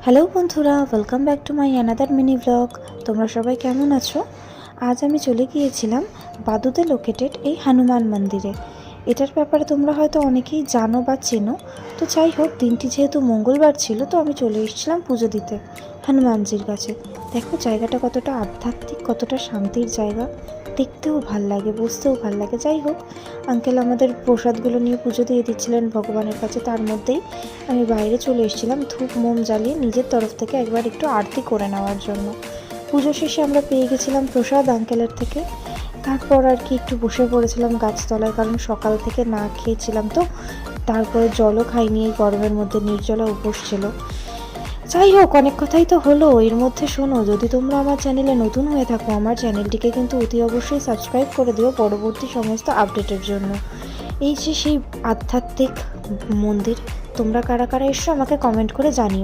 Hello বন্ধুরা, welcome back to my another mini blog. তোমরা সবাই কেমন আছো? আজ আমি চলে গিয়েছিলাম বাদুতে লোকেটেড এই হনুমান মন্দিরে। এটার ব্যাপারে তোমরা হয়তো অনেকেই জানো বা চেনো। তো যাই হোক, দিনটি যেহেতু মঙ্গলবার ছিল, তো আমি চলে এসেছিলাম পুজো দিতে হনুমানজির কাছে। দেখো জায়গাটা কতটা আধ্যাত্মিক, কতটা শান্তির জায়গা। দেখতেও ভাল লাগে, বসতেও ভাল লাগে। যাই হোক, আঙ্কেল আমাদের প্রসাদগুলো নিয়ে পুজো দিয়ে দিচ্ছিলেন ভগবানের কাছে। তার মধ্যেই আমি বাইরে চলে এসেছিলাম ধূপ মোম জ্বালিয়ে নিজের তরফ থেকে একবার একটু আরতি করে নেওয়ার জন্য। পুজো শেষে আমরা পেয়ে গেছিলাম প্রসাদ আঙ্কেলের থেকে। তারপর আর কি একটু বসে পড়েছিলাম গাছতলায়, কারণ সকাল থেকে না খেয়েছিলাম তো। তারপরে জলও খাইনি, এই গরমের মধ্যে নির্জলা উপোস ছিল। যাই হোক, অনেক কথাই তো হলো। এর মধ্যে শোনো, যদি তোমরা আমার চ্যানেলে নতুন হয়ে থাকো, আমার চ্যানেলটিকে কিন্তু অতি অবশ্যই সাবস্ক্রাইব করে দিও পরবর্তী সমস্ত আপডেটের জন্য। এই যে সেই আধ্যাত্মিক মন্দির, তোমরা কারা কারা এসছো আমাকে কমেন্ট করে জানিও।